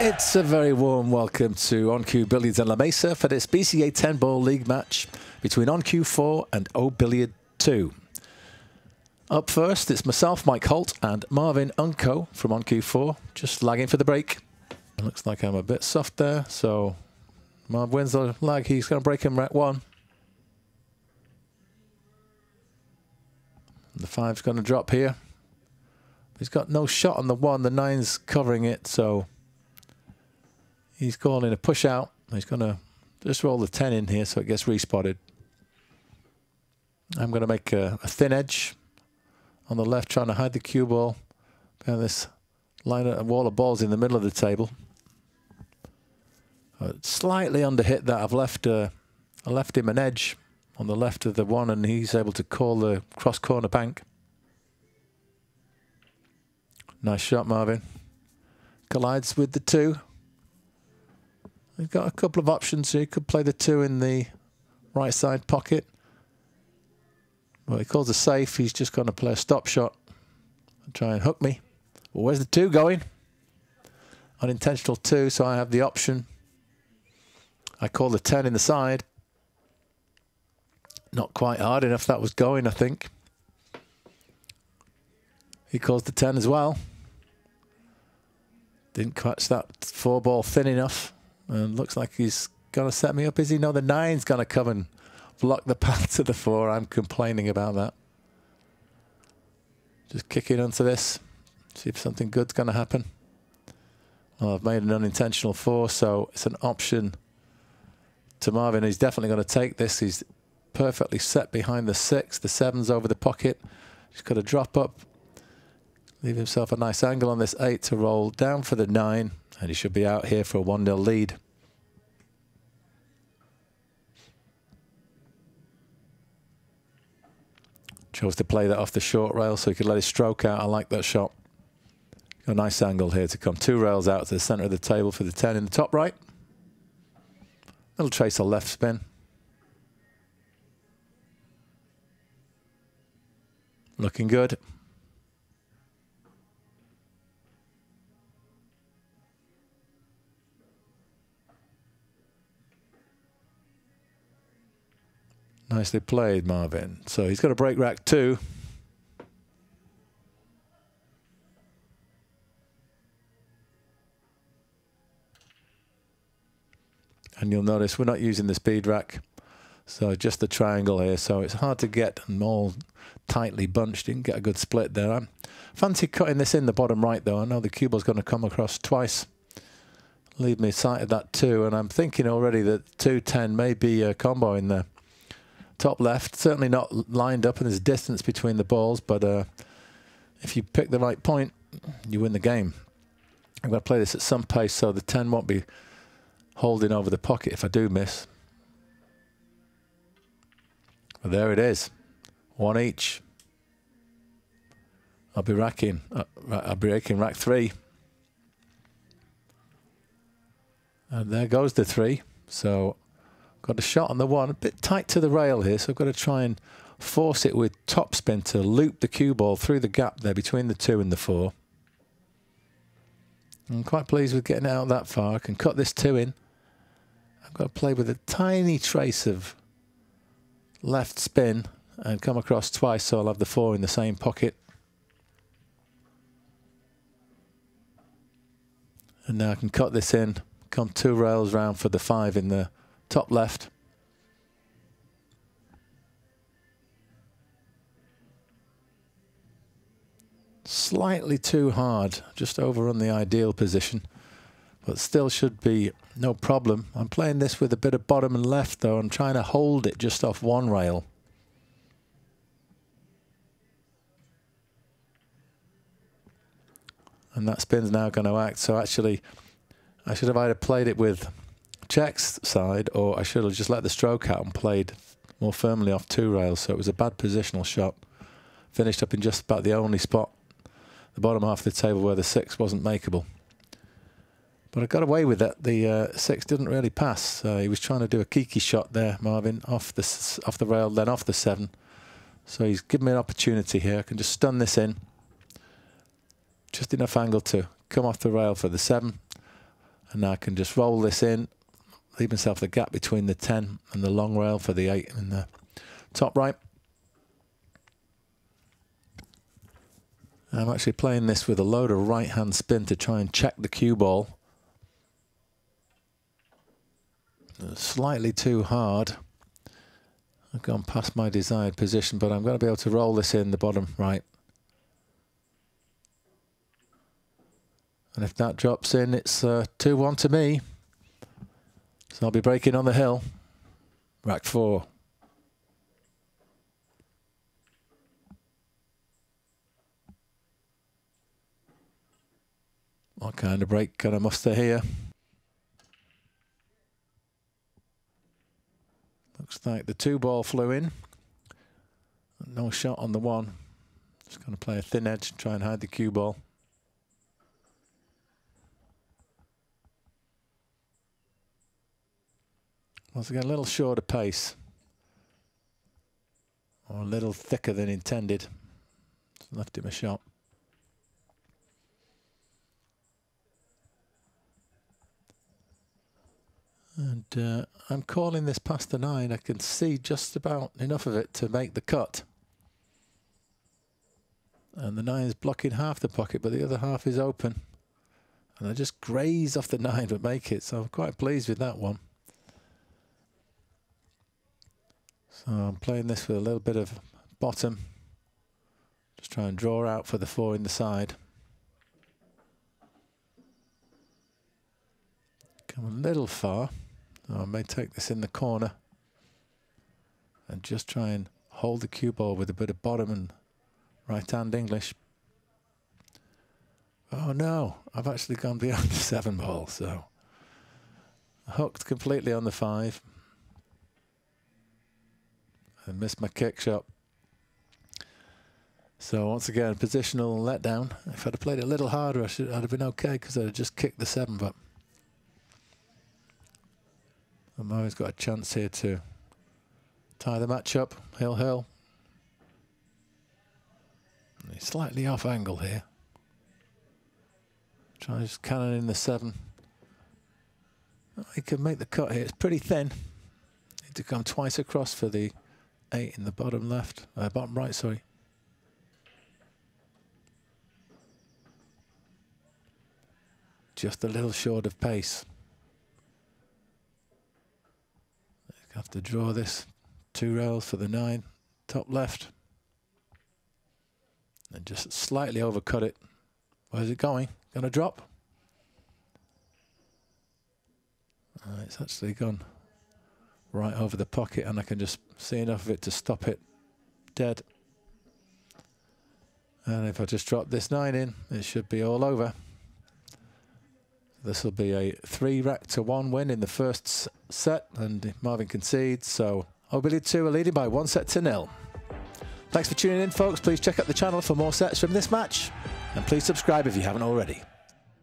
It's a very warm welcome to Ungco Billiards and La Mesa for this BCA 10-ball league match between Ungco 4 and O Billiard 2. Up first, it's myself, Mike Holt, and Marvin Ungco from Ungco 4, just lagging for the break. It looks like I'm a bit soft there, so Marv wins the lag. He's going to break in rack 1. The 5's going to drop here. He's got no shot on the 1. The 9's covering it, so he's calling a push out. He's going to just roll the 10 in here so it gets respotted. I'm going to make a thin edge on the left, trying to hide the cue ball behind this line of wall of balls in the middle of the table. Slightly under hit that. I left him an edge on the left of the 1, and he's able to call the cross corner bank. Nice shot, Marvin. Collides with the 2. We've got a couple of options here. He could play the 2 in the right side pocket. Well, he calls a safe. He's just going to play a stop shot and try and hook me. Well, where's the 2 going? Unintentional 2, so I have the option. I call the 10 in the side. Not quite hard enough. That was going, I think. He calls the 10 as well. Didn't catch that 4-ball thin enough. And looks like he's going to set me up. Is he? No, the 9's going to come and block the path to the 4. I'm complaining about that. Just kicking onto this. See if something good's going to happen. Well, I've made an unintentional 4, so it's an option to Marvin. He's definitely going to take this. He's perfectly set behind the 6. The 7's over the pocket. He's got to drop up. Leave himself a nice angle on this 8 to roll down for the 9. And he should be out here for a 1-0 lead. Chose to play that off the short rail so he could let his stroke out. I like that shot. Got a nice angle here to come 2 rails out to the center of the table for the 10 in the top right. Little trace of left spin. Looking good. Nicely played, Marvin. So he's got to break rack 2. And you'll notice we're not using the speed rack. So just the triangle here. So it's hard to get them all tightly bunched. Didn't get a good split there. I fancy cutting this in the bottom right, though. I know the cue ball's going to come across twice. Leave me sight of that 2. And I'm thinking already that 2-10 may be a combo in there. Top left, certainly not lined up, and there's distance between the balls, but if you pick the right point, you win the game. I'm going to play this at some pace so the 10 won't be holding over the pocket if I do miss. But there it is. 1 each. I'll be breaking rack 3. And there goes the 3. So got a shot on the 1, a bit tight to the rail here, so I've got to try and force it with topspin to loop the cue ball through the gap there between the 2 and the 4. I'm quite pleased with getting out that far. I can cut this 2 in. I've got to play with a tiny trace of left spin and come across twice, so I'll have the 4 in the same pocket. And now I can cut this in, come 2 rails round for the 5 in the top left. Slightly too hard, just overrun the ideal position, but still should be no problem. I'm playing this with a bit of bottom and left, though. I'm trying to hold it just off 1 rail. And that spin's now going to act, so actually I should have either played it with checks side, or I should have just let the stroke out and played more firmly off 2 rails. So it was a bad positional shot. Finished up in just about the only spot, the bottom half of the table, where the 6 wasn't makeable. But I got away with that. The 6 didn't really pass. He was trying to do a kiki shot there, Marvin, off the rail, then off the 7. So he's given me an opportunity here. I can just stun this in. Just enough angle to come off the rail for the 7. And now I can just roll this in, leave myself the gap between the 10 and the long rail for the 8 in the top right. I'm actually playing this with a load of right-hand spin to try and check the cue ball. Slightly too hard. I've gone past my desired position, but I'm going to be able to roll this in the bottom right. And if that drops in, it's 2-1 to me. So I'll be breaking on the hill. Rack 4. What kind of break can I muster here? Looks like the 2 ball flew in. No shot on the 1. Just going to play a thin edge and try and hide the cue ball. Once again, a little short of pace. Or a little thicker than intended. Left him a shot. And I'm calling this past the 9. I can see just about enough of it to make the cut. And the 9 is blocking half the pocket, but the other half is open. And I just graze off the 9 but make it, so I'm quite pleased with that one. So I'm playing this with a little bit of bottom. Just try and draw out for the 4 in the side. Come a little far. So I may take this in the corner and just try and hold the cue ball with a bit of bottom and right-hand English. Oh no, I've actually gone beyond the 7 ball, so hooked completely on the 5. And missed my kick shot. So once again, positional letdown. If I'd have played it a little harder, I'd have been okay because I'd have just kicked the 7, but I've always got a chance here to tie the match up. Hill. He's slightly off angle here. Try just cannon in the 7. Oh, he can make the cut here. It's pretty thin. Need to come twice across for the 8 in the bottom left, bottom right, sorry. Just a little short of pace. Have to draw this 2 rails for the 9, top left. And just slightly overcut it. Where's it going? Gonna drop? It's actually gone right over the pocket, and I can just see enough of it to stop it dead. And if I just drop this 9 in, it should be all over. This will be a 3-1 win in the first set, and Marvin concedes, so O Billiard 2 are leading by 1-0. Thanks for tuning in, folks. Please check out the channel for more sets from this match, and please subscribe if you haven't already.